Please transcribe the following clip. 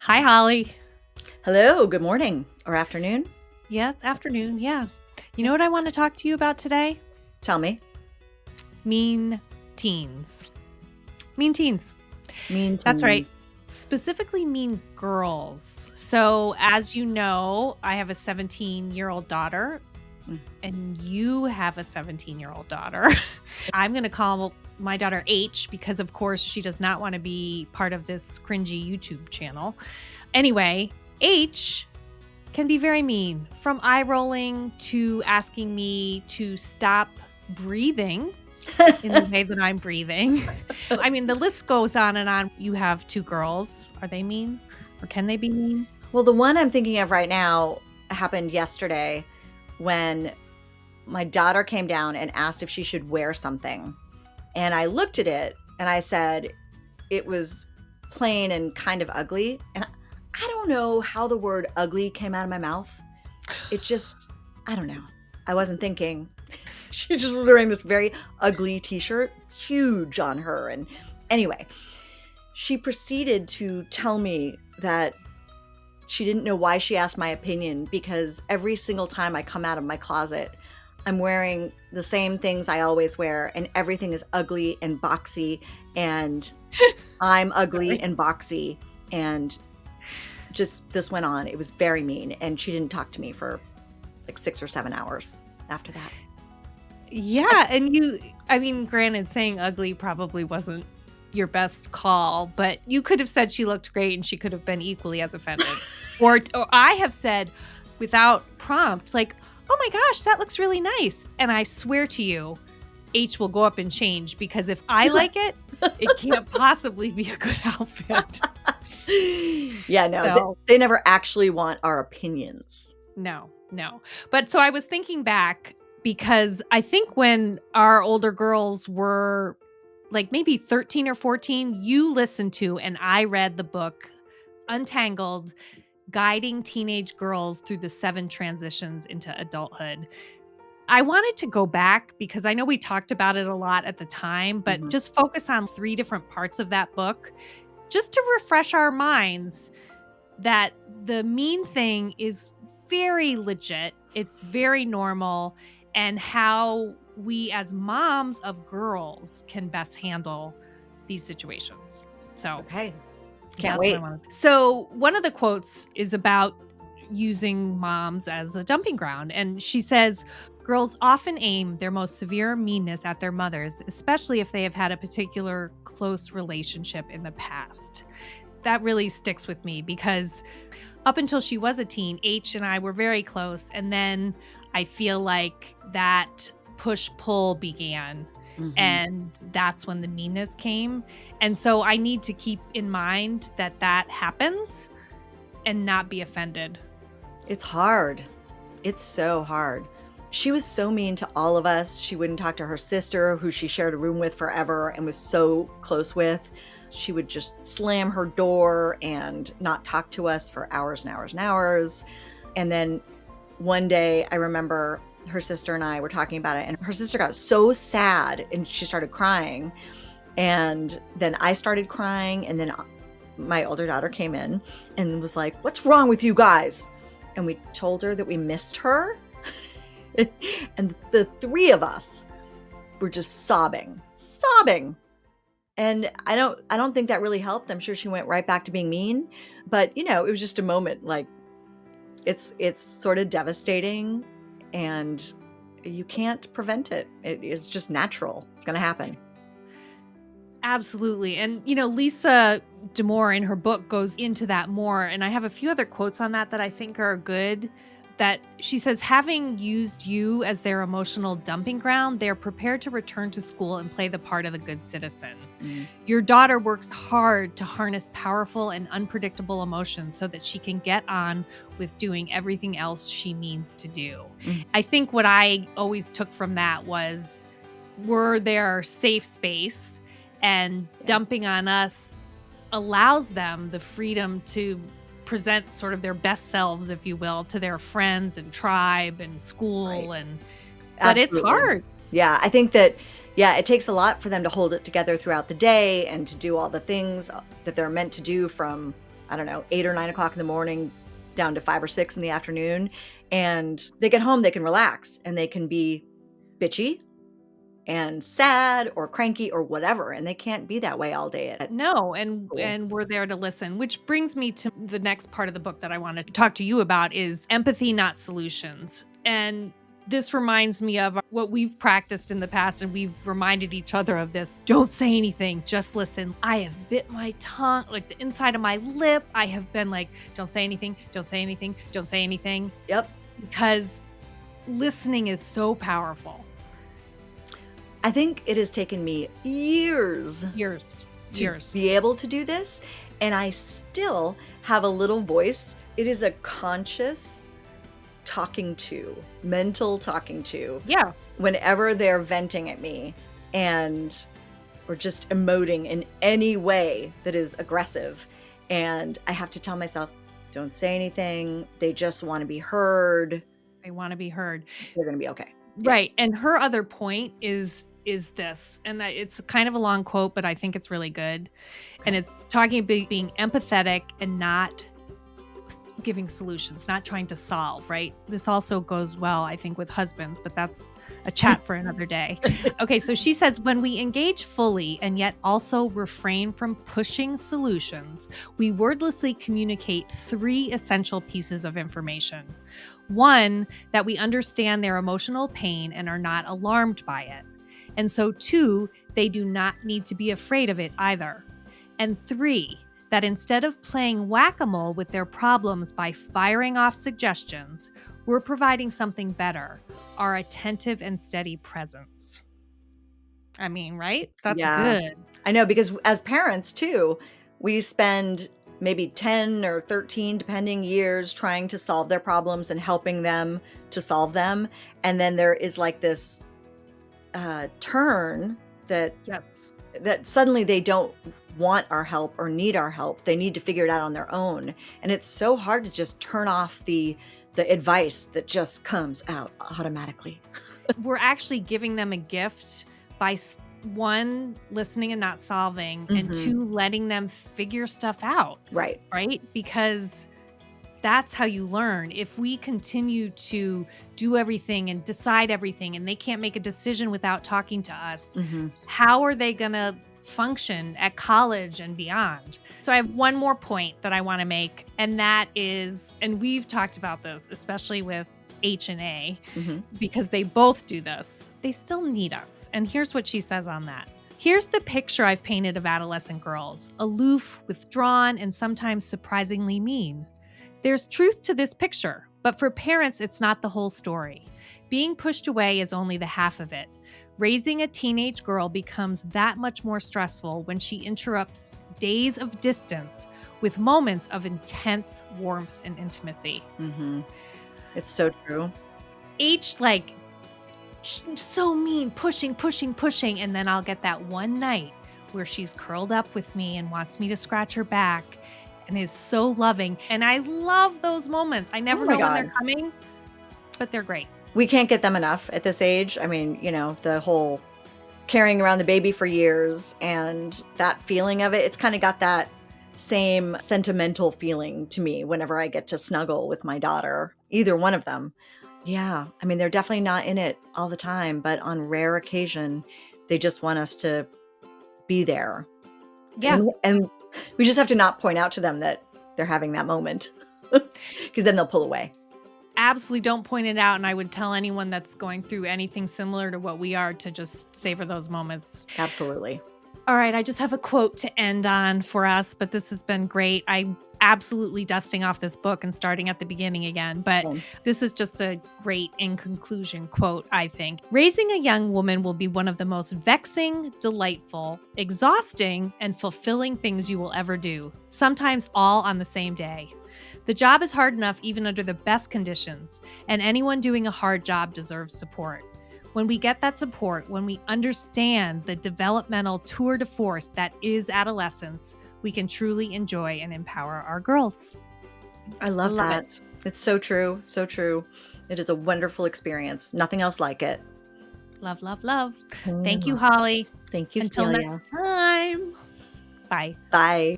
Hi, Holly. Hello, good morning or afternoon. Yeah, it's afternoon. Yeah. You Yeah. know what I want to talk to you about today? Tell me. Mean teens. Mean teens. Mean That's right. teens. Specifically, mean girls. So, as you know, I have a 17-year-old daughter, Mm. and you have a 17-year-old daughter. I'm going to call my daughter H because, of course, she does not want to be part of this cringy YouTube channel. Anyway, H can be very mean, from eye rolling to asking me to stop breathing in the way that I'm breathing. I mean, the list goes on and on. You have two girls. Are they mean or can they be mean? Well, the one I'm thinking of right now happened yesterday when my daughter came down and asked if she should wear something. And I looked at it and I said it was plain and kind of ugly. And I don't know how the word ugly came out of my mouth. It just, I don't know. I wasn't thinking. She just was wearing this very ugly t-shirt, huge on her. And anyway, she proceeded to tell me that she didn't know why she asked my opinion because every single time I come out of my closet, I'm wearing the same things I always wear, and everything is ugly and boxy, and I'm ugly Sorry. and boxy. And just this went on. It was very mean. And she didn't talk to me for like 6 or 7 hours after that. Yeah. And I mean, granted, saying ugly probably wasn't your best call, but you could have said she looked great and she could have been equally as offended. or I have said without prompt, like, oh my gosh, that looks really nice. And I swear to you, H will go up and change because if I like it, it can't possibly be a good outfit. Yeah, no, So, they never actually want our opinions. no. But so I was thinking back because I think when our older girls were like maybe 13 or 14, you listened to and I read the book Untangled, Guiding Teenage Girls Through the 7 Transitions into Adulthood. I wanted to go back because I know we talked about it a lot at the time, but Mhm. just focus on 3 different parts of that book just to refresh our minds that the mean thing is very legit. It's very normal, and how we as moms of girls can best handle these situations. So, Okay, can't that's what I wait. wanted. So, one of the quotes is about using moms as a dumping ground. And she says, girls often aim their most severe meanness at their mothers, especially if they have had a particular close relationship in the past. That really sticks with me because up until she was a teen, H and I were very close. And then I feel like that push pull began. Mhm. And that's when the meanness came. And so I need to keep in mind that that happens and not be offended. It's hard. It's so hard. She was so mean to all of us. She wouldn't talk to her sister, who she shared a room with forever and was so close with. She would just slam her door and not talk to us for hours and hours and hours. And then one day, I remember her sister and I were talking about it, and her sister got so sad and she started crying. And then I started crying, and then my older daughter came in and was like, "What's wrong with you guys?" And we told her that we missed her. And the 3 of us were just sobbing. And I don't think that really helped. I'm sure she went right back to being mean, but it was just a moment. Like, it's sort of devastating, and you can't prevent it. It is just natural. It's going to happen. Absolutely. And, Lisa Damour in her book goes into that more. And I have a few other quotes on that I think are good. That she says, having used you as their emotional dumping ground, they're prepared to return to school and play the part of the good citizen. Mm. Your daughter works hard to harness powerful and unpredictable emotions so that she can get on with doing everything else she means to do. Mm. I think what I always took from that was we're their safe space, and Yeah. dumping on us allows them the freedom to present sort of their best selves, if you will, to their friends and tribe and school. Right. But it's Absolutely. hard. Yeah, I think that, yeah, it takes a lot for them to hold it together throughout the day and to do all the things that they're meant to do from, I don't know, 8 or 9 o'clock in the morning down to 5 or 6 in the afternoon. And they get home, they can relax and they can be bitchy and sad or cranky or whatever. And they can't be that way all day at No, and school. and we're there to listen, which brings me to the next part of the book that I want to talk to you about is empathy, not solutions. And this reminds me of what we've practiced in the past, and we've reminded each other of this. Don't say anything, just listen. I have bit my tongue, like the inside of my lip. I have been like, don't say anything, don't say anything, don't say anything. Yep. Because listening is so powerful. I think it has taken me years to be able to do this. And I still have a little voice. It is a conscious talking to, mental talking to. Yeah. Whenever they're venting at me and or just emoting in any way that is aggressive. And I have to tell myself, don't say anything. They just want to be heard. They want to be heard. They're going to be okay. Right. And her other point is this, and it's kind of a long quote, but I think it's really good. And it's talking about being empathetic and not giving solutions, not trying to solve, right? This also goes well, I think, with husbands, but that's a chat for another day. Okay, so she says, when we engage fully and yet also refrain from pushing solutions, we wordlessly communicate 3 essential pieces of information. 1, that we understand their emotional pain and are not alarmed by it. And so 2, they do not need to be afraid of it either. And 3, that instead of playing whack-a-mole with their problems by firing off suggestions, we're providing something better, our attentive and steady presence. I mean, right? That's good. I know, because as parents too, we spend maybe 10 or 13, depending, years trying to solve their problems and helping them to solve them. And then there is like this turn that suddenly they don't want our help or need our help. They need to figure it out on their own. And it's so hard to just turn off the advice that just comes out automatically. We're actually giving them a gift by 1, listening and not solving, and 2, letting them figure stuff out. Right. Right? Because that's how you learn. If we continue to do everything and decide everything and they can't make a decision without talking to us, how are they going to function at college and beyond? So I have one more point that I want to make, and that is, and we've talked about this, especially with H and A, because they both do this. They still need us. And here's what she says on that. Here's the picture I've painted of adolescent girls: aloof, withdrawn, and sometimes surprisingly mean. There's truth to this picture, but for parents, it's not the whole story. Being pushed away is only the half of it. Raising a teenage girl becomes that much more stressful when she interrupts days of distance with moments of intense warmth and intimacy. It's so true. H, like, so mean, pushing, and then I'll get that one night where she's curled up with me and wants me to scratch her back and is so loving. And I love those moments. I never know when they're coming, but they're great. We can't get them enough at this age. I mean, you know, the whole carrying around the baby for years and that feeling of it, it's kind of got that same sentimental feeling to me whenever I get to snuggle with my daughter, either one of them. Yeah. I mean, they're definitely not in it all the time, but on rare occasion, they just want us to be there. Yeah. And we just have to not point out to them that they're having that moment, because then they'll pull away. Absolutely don't point it out. And I would tell anyone that's going through anything similar to what we are to just savor those moments. Absolutely. All right. I just have a quote to end on for us, but this has been great. I'm absolutely dusting off this book and starting at the beginning again, but this is just a great, in conclusion, quote, I think. Raising a young woman will be one of the most vexing, delightful, exhausting, and fulfilling things you will ever do, sometimes all on the same day. The job is hard enough even under the best conditions, and anyone doing a hard job deserves support. When we get that support, when we understand the developmental tour de force that is adolescence, we can truly enjoy and empower our girls. I love that. It's so true. So true. It is a wonderful experience. Nothing else like it. Love, love, love. Thank you, Holly. Thank you, Until Celia. next time. Bye. Bye.